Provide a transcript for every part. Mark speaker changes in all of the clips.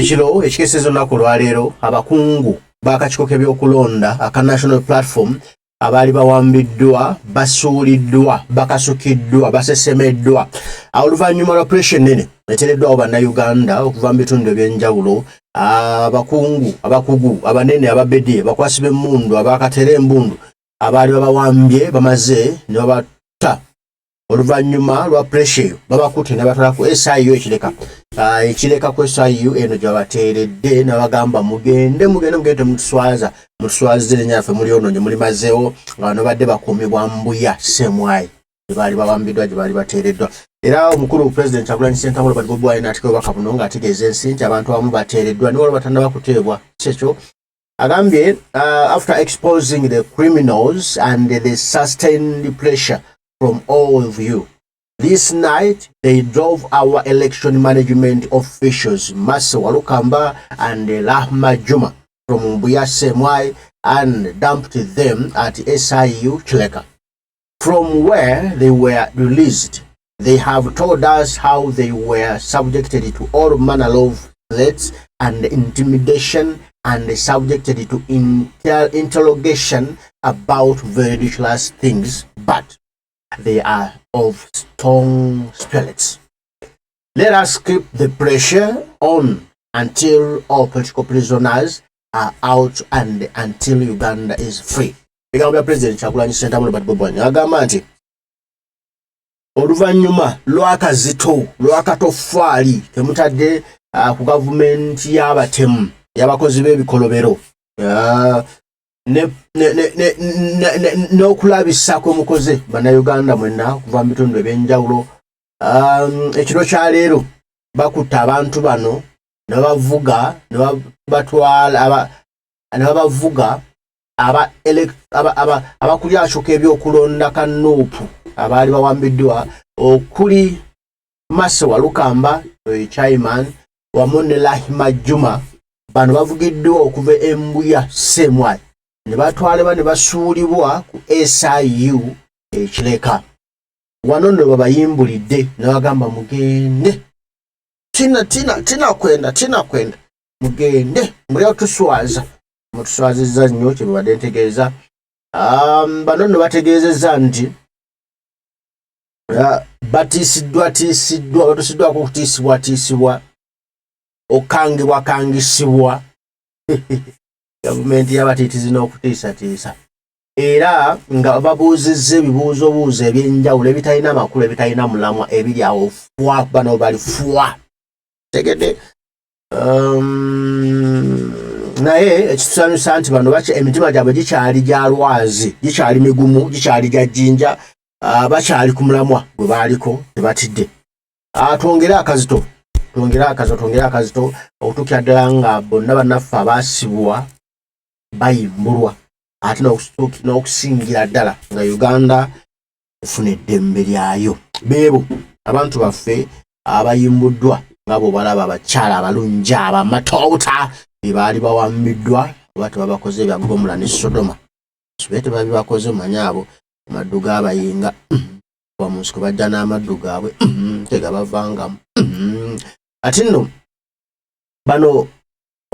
Speaker 1: ekiro ekikesezo olunaku olwaleero abakungu b'akakiiko k'ebyokulonda aka national platform Abali Bawambidwa basuuliddwa bakasukiddwa basesemeddwa oluvannyuma lwa operation nene eteereddwawo bannayuganda okuva mu bitundu ebyenjawulo abakungu abakugu abanene ababedi abakwasi b'emmundu abakatera embundu abaali babawambye bamaze ne babata oluvannyuma lwa pressure babakutte ne batwala ku SIU ekireka ku SIU eno gyabateeredde n'abagamba mugende mutuswaze erinnya lyaffe mulyonoonye mulimazeewo nga bano badde bakuumibwa mbuya semwayi gyebaali bawambiddwa gyebaali bateereddwa era omukulu President Kyagulanyi Ssentamu Robert Bobi Wine n'atikira obubaka buno ng'ategeeza ensi nti abantu abamu bateereddwa ne waliwo batannaba kuteebwa kyekyo agambye after exposing the criminals and the sustained pressure from all of you. This night, they drove our election management officials, Masa Walukamba and Rahma Juma, from Mbuya Semwai and dumped them at SIU Chileka. From where they were released, they have told us how they were subjected to all manner of threats and intimidation and subjected to interrogation about very ridiculous things, but they are of strong spirits. Let us keep the pressure on until all political prisoners are out and until Uganda is free. Bigamba President Kyagulanyi Ssentamu Robert Bobi Wine agamba nti oluvannyuma lw'akazito lw'akatoffaali temutadde ku gavumenti y'abatemu y'abakozi b'ebikolobero n'okulabisa kwemukoze bannayuganda mwenna okuva mu bitundu ebyenjawulo ekiro kya leero bakutte abantu bano ne babavuga ne babatwala ne babavuga abakuli akakiiko k'ebyokulonda ka Nup Abali Bawambidwa okuli Masa Walukamba chairman wamu ne Rahma Juma bano bavugiddwa okuva embuya semwai ne batwalibwa ne basuulibwa ku SIU ekireka wano ne babayimbulidde ne bagamba mugende tina kwenda mugende muli otuswaza mutuswazizza nnyo kye babadde ntegeeza bano ne bategeezezza nti batusiddwako okutiisibwa okangisibwa gavumenti y'abatiitizi n'okutiisatiisa era nga babuuzizza ebibuuzo ebyenjawulo ebitalina amakulu ebitalina mulamwa ebiri awo fwa bano bali fwa tegedde naye ekitusanyusa nti bano emitima gyabwe gikyali gya lwazi gikyali migumu gikyali gya jjinja bakyali ku mulamwa gwe baaliko tebatidde twongere akazito okutuukira ddala nga bonna bannaffe abaasibwa bayimbulwa ate n'okusingira ddala nga Uganda efuna eddembe lyayo beebo abantu baffe abayimbuddwa nga bw'obalaba abakyala abalungi abamatobuta bebaali bawambiddwa oba tebabakoze ebya Gomula ne Sodoma sibe tebabibakoze manyi abo amaddu g'abayinga kuba mu nsiko bajja n'amaddu gaabwe tegabavangamu ate nno bano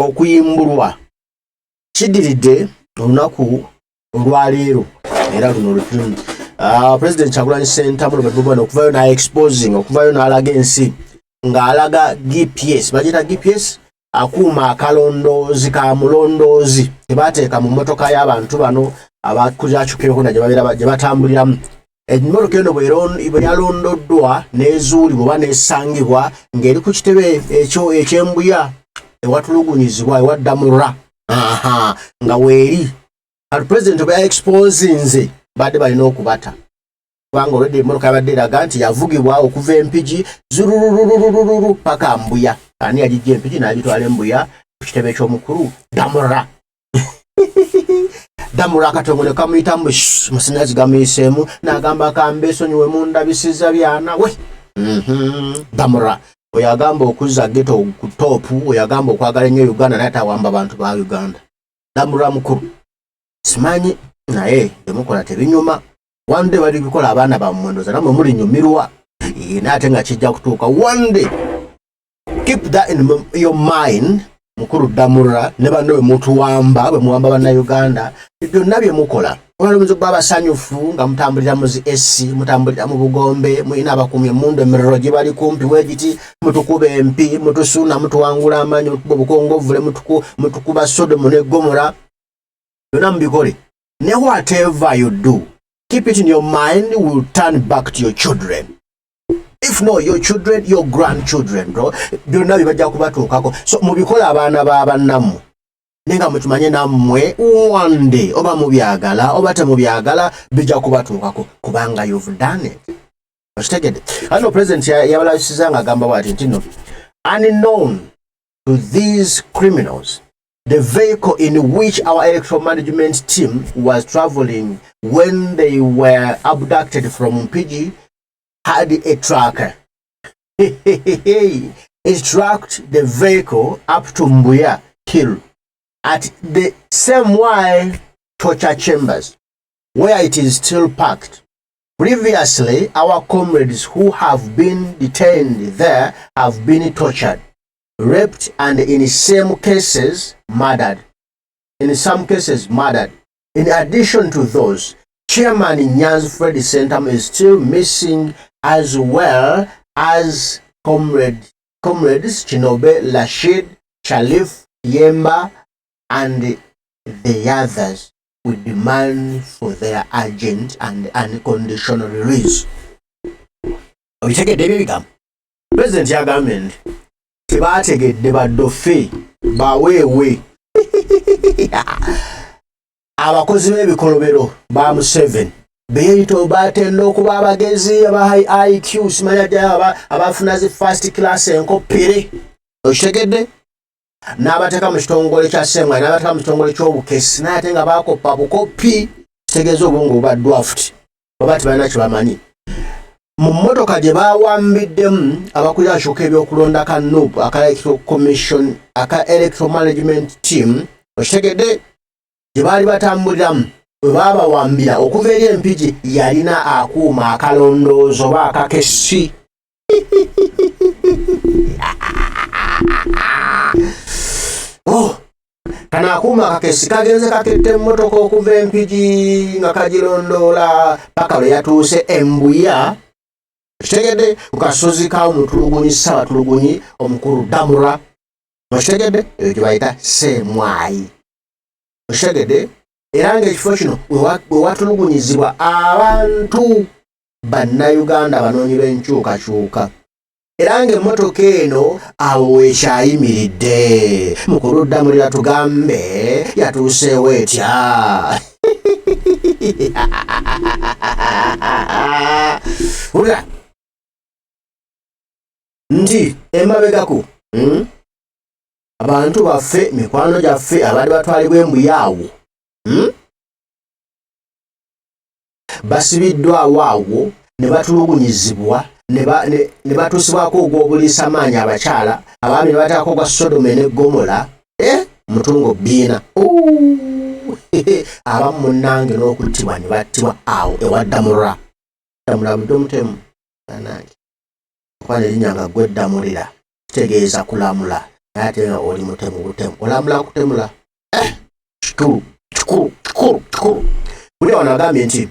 Speaker 1: okuyimbulwa kiddiridde olunaku olwaleero era luno lutumu President Kyagulanyi Ssentamu Robert Bobi Wine okuvayo n'exposing okuvayo n'alaga ensi ng'alaga GPS bagita GPS akuuma akalondoozi ka mulondoozi tebateeka mu mmotoka y'abantu bano abakujakyukireko gye batambuliramu emmotoka eno bwe yalondoddwa n'ezuulibwa oba n'esangibwa ng'eri ku kitebe ekyo eky'embuya ewatulugunyizibwa ewaddamura nga weeri kati President bwe yaexposinze badde balina okubata kubanga olwedde emmotoka yabadde eraga nti yavugibwa okuva empigi zururururururu paka mbuya ani yagijja empigi n'agitwala embuya ku kitebe eky'omukulu damura akatongo ne kamuyitamu amasannyalaze gamuyiseemu n'agamba kambeesonyiwe mundabisiza byana we damura oyo agamba okuzza geto ku toopu oyo agamba okwagala ennyo Uganda naye tawamba bantu ba Uganda damura mukulu simanyi naye temukola tebinyuma one day bali bikola abaana bammwe ndoza namwe mulinyumirwa naye ate nga kijja kutuuka one day keep that in your mind. Mukuru damura ne banno be mutuwamba bwe muwamba banna Uganda byonna bye mukola olumzo baba sanyufu nga mutambulira muzi SC mutambulira mu Bugombe muina abakumye mundu emiriro gye bali kumpi wegiti mutukube MP mutusuna mutuwangula amanyi obukongovule mutukuba Sodom ne Gomora byonna mbikole ne whatever you do keep it in your mind, will turn back to your children. If not your children, your grandchildren, bro. Byonna bibajja kubatuukako. So mubikola abaana b'abannammwe. Nenga mutumanye nammwe one day oba mubyagala oba temubyagala bijja kubatuukako kubanga you've done it. Ostegedde. Ano president yabalabisiza nga agamba bw'ati nti no. Unknown to these criminals, the vehicle in which our electoral management team was traveling when they were abducted from Mpigi had a tracker. It tracked the vehicle up to Mbuya Hill at the same way torture chambers where it is still parked. Previously, our comrades who have been detained there have been tortured, raped, and in some cases murdered. In addition to those, Chairman Nyanzi Fred Centam is still missing, as well as comrades Chinobe, Rashid, Shalif, Yemba, and the others. We demand for their urgent and unconditional release. We take a day become President Yagamen. Tebategedde baddofe baweewe abakozi b'ebikolobero ba Museveni beeyita batenda okuba abagezi aba IQ simanya ddala abafuna zi first class enkoppere okitegedde n'abateeka mu kitongole kya Ssemwali n'abateeka mu kitongole ky'obukesi naye ate nga baakoppa bukopi kitegeeza obwongo buba draft oba tebalina kye bamanyi. Mu mmotoka gye bawambiddemu abakulira Kebyokulonda ka Nup aka electoral management team okitegedde gye baali batambuliramu bwe baabawambira okuva eri Mpigi yalina akuuma akalondoozo oba akakesi. Kano akuuma akakesi kagenze kakette emmotoka okuva Mpigi nga kagirondoola paka lwe yatuuse Embuya okitegedde ku kasozi ka omutulugunyi Ssabatulugunyi omukulu Damura okitegedde eyo gye bayita Ssemwali okitegedde era ng'ekifo kino we watulugunyizibwa abantu bannayuganda abanoonyi b'enkyukakyuka era ng'emmotoka eno awo wekyayimiridde mukulu Damura tugambe yatuuseewo etya. Ula nti emabegako abantu baffe mikwano gyaffe abali batwalibwa Embuyaawo basibiddwawo awo ne batulugunyizibwa ne batuusibwako ogw'obuliisamaanyi abakyala abaami ne bateekako ogwa Sodome ne Gomora mutungo bbiina abamu munnange n'okuttibwa ne battibwa awo ewa Damura budde omutemu anange okwana erinnya nga gwe Damulira kitegeeza kulamula naye ate nga oli mutemu butemu olamula kutemula kikulu buli wano agambye nti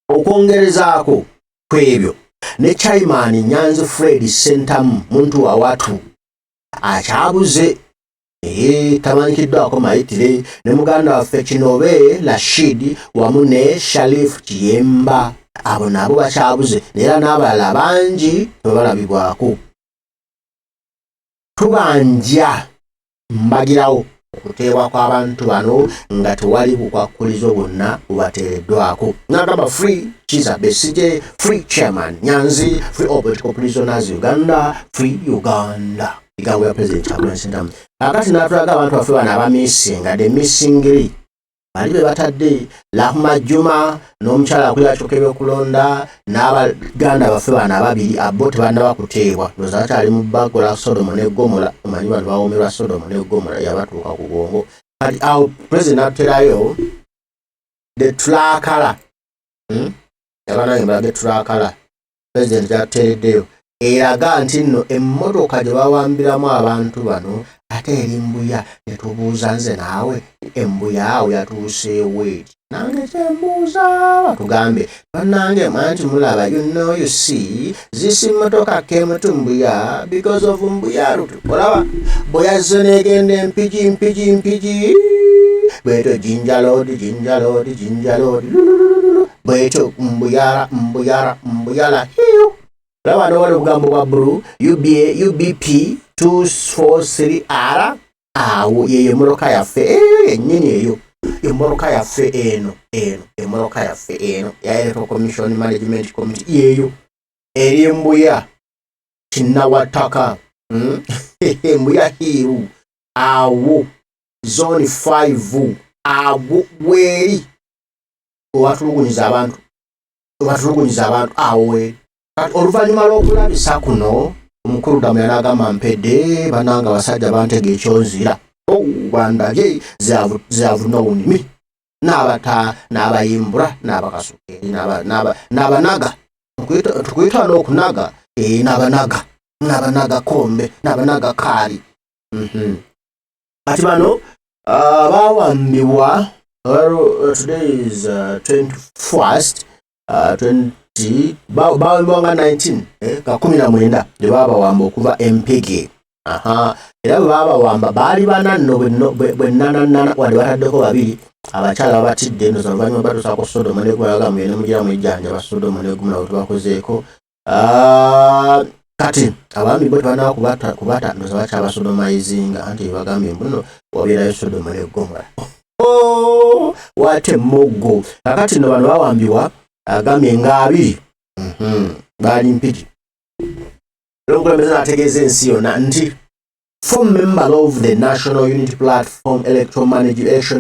Speaker 1: okwongerezaako kw'ebyo ne Chairman Nyanzi Fred Centam muntu wa watu akyabuze tamanyikiddwako mayitire ne muganda waffe Kinobe Rashid wamu ne Shalif Kiyemba abo nabo bakyabuze era n'abalala bangi tebalabibwako. Tubanja mbagirawo okuteebwa kw'abantu bano nga tewali bukwakkulizo bwonna bubateereddwako. N'agamba free Kizza Besigye, free Chairman Nyanzi, free all political prisoners Uganda, free Uganda. Bigambo ya President Kebyokulonda Centam. Akati n'atulaga abantu baffe bano abamisinga the missing bali be batadde Lahma Juma n'omukyala akulira Kebyokulonda n'abaganda baffe bano ababiri abo tebannaba kuteebwa ndowooza bakyali mu bagola Sodom ne Gomora omanyi bano bawoomerwa Sodom ne Gomora yabatuuka ku bwongo kati awo President aterayo the trackala yabanange mbalaga trackala President gyateereddeyo eraga nti nno emmotoka gye bawambiramu abantu bano ate eri mbuya. Netubuuza nze naawe embuya awo yatuuseewo eti. Nange kyembuuza batugambe bannange manti mulaba you see this motoka came to mbuya because of mbuya rutu. Olaba bweyazze negenda empigi bweto jinjaloodi bweto mbuyala hiyo. Olaba nowali obugambo bwa bulu UBP 243R awo yeyo emmotoka yaffe yennyini eyo. Emotoka yaffe eno emotoka yaffe eno ya Electoral Commission Management Committee yeyo eri embuya kinnawataka embuya hiiru awo zone 5 awo weri watulugunyiza abantu awo weri. Oluvannyuma lw'okulabisa kuno omukulu Damuyana agamba mpedde bananga basajja bantega ekyonzira bandage zavuna unimi n'abayimbula n'abakasukeri n'abanaga tukuyita n'okunaga n'abanaga kombe n'abanaga kaali. Ati bano bawambibwa today is 21st 20 bawambibwa nga 19 ka 19 gye babawamba okuva Mpege. Era bwe babawamba baali bana nno bwe nnanannana wadde bataddeko babiri abakyala batidde eno oluvannyuma batuusaako Sodoma ne Gomora bagamu yene mugiramu ejjanja Sodoma ne Gomora bwe tubakozeeko. Kati abaami bo tebanaba kubata ndoza bakyabasodomayizinga anti bagambye mbuno wabeerayo Sodoma ne Gomora. Wate moggo. Kakati nno bano bawambibwa agambye nga abiri baali mpigi. Omukulembeze n'ategeeza ensi yonna nti former member of the National Unity Platform Election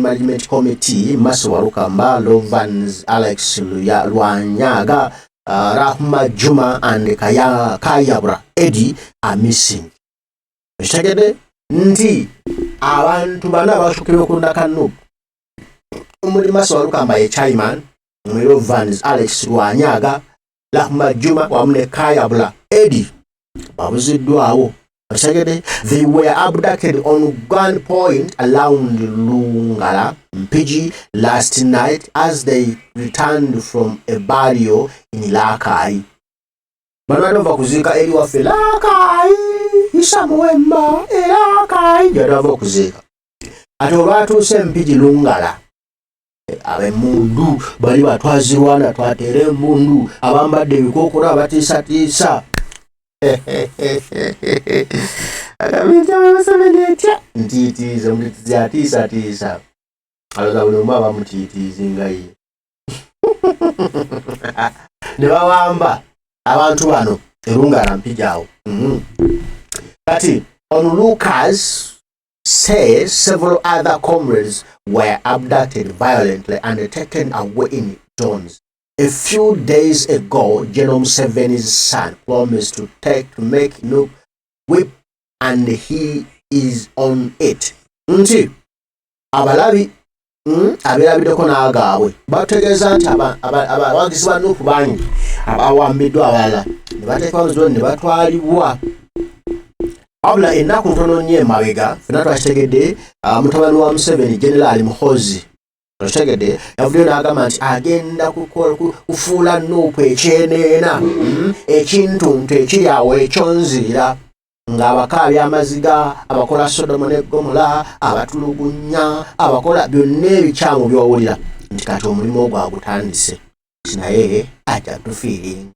Speaker 1: Management Committee Masiwa Lukamba, Lovans Alex Lwanyaga, Rahma Juma and Kayabra Eddie are missing. Mishagede nti abantu bana bashukirwe kundaka Nup. Umuli Masiwa Lukamba ye chairman, Lovans Alex Lwanyaga, Rahma Juma wamne Kayabra Eddie babuziddwawo. They were abducted on gunpoint around Lungala, Mpigi last night as they returned from a burial in Lakai. Banadova kuzika eri waffe Lakai, Isamuwemba, Lakai, yadava kuzika. Ate olwatuuse Mpigi Lungala, ab'emmundu bali batwazirwana twateera embundu abambadde ebikookolo abatiisatiisa. Akamita Museveni etya ntiitiiza omutiitizi atiisatiisa aloza buli omu aba mutiitiizi nga ye. Ne bawamba abantu bano Lungala Mpigi awo. Kati onlookers say several other comrades were abducted violently and taken away in drones. A few days ago, General Museveni's son promised to make Nup whip, and he is on it. Nti abalabi abirabiddeko n'agaabwe bategeeza nti abawagizi ba Nup bangi abawambiddwa abalala ne bateekwa mu zone ne batwalibwa. Wabula ennaku ntono nnyo emabega ffenna twakitegedde mutabani wa Museveni General Muhoozi Otegede yavuddeyo n'agamba nti agenda kufuula Nup ekyeneena ekintuntu ekiri awo ekyonziira ng'abakaabya amaziga abakola Sodoma ne Gomora abatulugunya abakola byonna ebikyamu by'owulira nti kati omulimu ogwo agutandise naye ajja tufiiringa.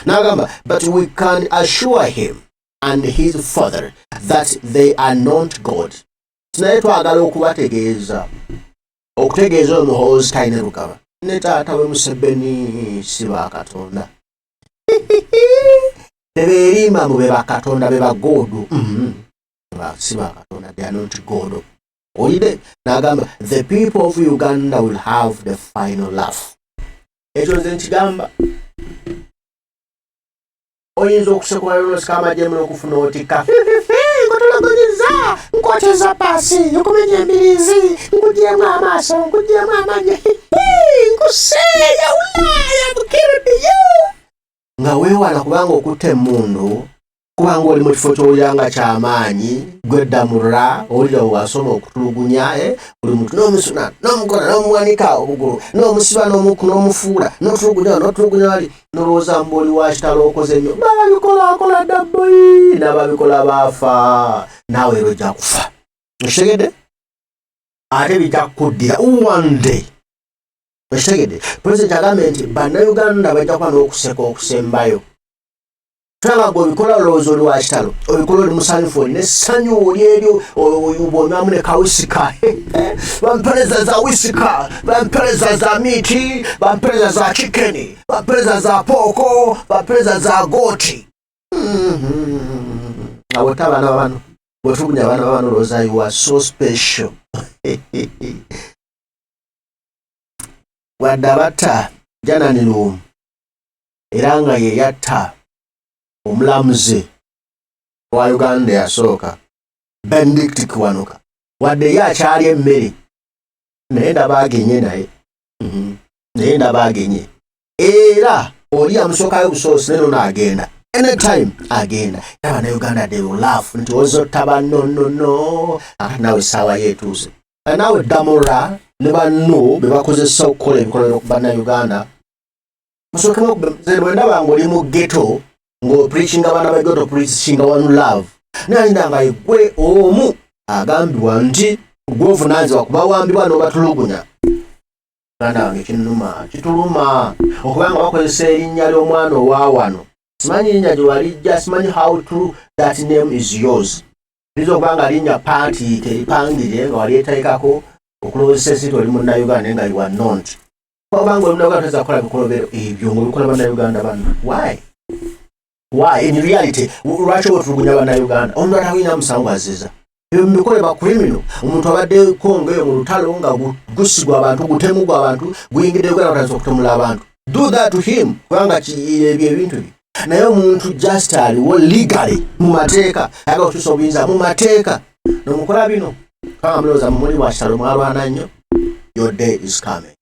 Speaker 1: N'agamba but we can assure him and his father that they are not God. Naye twagala okubategeeza okutegeeza Muhoozi talina Lugaba ne taata we Museveni si ba Katonda. Tebeerima mu be bakatonda be bagoodo. Si ba Katonda, they are not God. Oyide n'agamba the people of Uganda will have the final laugh. Ekyo nze nkigamba oyinza okusekula lulosika amajjemu n'okufuna otikka nkotologonyeza nkwoteza paasi nkumenya embirizi nkugyemu amaaso nkugyemu amanya nkuseeya Ulaaya mukiridiyo nga nga weewala kubanga okutte emmundu kubanga oli mu kifo ky'olyanga ky'amaanyi gweddamurra olira wasoma okutulugunya buli muntu n'omusuna n'omukola n'omuwanika obugulu n'omusiba n'omufuula n'otulugunya wali n'olowooza mbu oli wa kitalo okoze nnyo babikola dabboyi n'ababikola baafa naawe era ojja kufa okitegedde ate bijja kukuddira one day okitegedde pulezidenti agambye nti bannayuganda bajja kuba n'okuseka okusembayo tanga gobikola olowooza oli wa kitalo obikola oli musanyufu olina essanyu oli eryo obonywamu ne kawisika bampereza za wisika bampereza za miiti bampereza za chikeni bampereza za pooko bampereza za gooti abo tabaana babano bwetulugunya abaana babano olowooza you are so special wadde abatta jananiruumu era nga ye yatta omulamuzi wa Uganda yasooka Benedict Kiwanuka wadde ye akyali emmere naye ndaba agenye era oli amusookayo busoosi neno n'agenda anytime agenda Abannayuganda they will laugh nti ozotta bannonono ate naawe essaawa yeetuuse naawe Damora ne banno be bakozesa okukola ebikolero ku Bannayuganda musookemu bwendaba ng'oli mu ghetto ng'opreachinga abaana ba ghetto preachinga one love nalindanga gwe omu agambibwa nti gwovunaanizibwa kubawambibwa n'obatulugunya mwana wange kituluma okubanga bakozesa erinnya ly'omwana owa wano simanyi linnya gye walijja simanyi how true that name is yours liza okubanga linnya paati teripangire nga walyeteekako okulowozesa ensi oli munnayuganda naye nga liwa nonti kubanga oli munnayuganda teza kukola bikolobero ebyo ng'obikola bannayuganda banno why in reality lwaki obutulugunya bannayuganda omuntu atalina musango aziza ebyo mubikole bakrimino omuntu abadde kongeyo mu lutalo nga gusigwa abantu gutemugwa abantu guyingidde uganda batanza okutemula abantu do that to him kubanga ebyo ebintu bye naye omuntu just aliwo legally mu mateeka ayaga okukyusa obuyinza mu mateeka nomukola bino kanga mulowooza mumuli bwa kitalo mwalwana nnyo your day is coming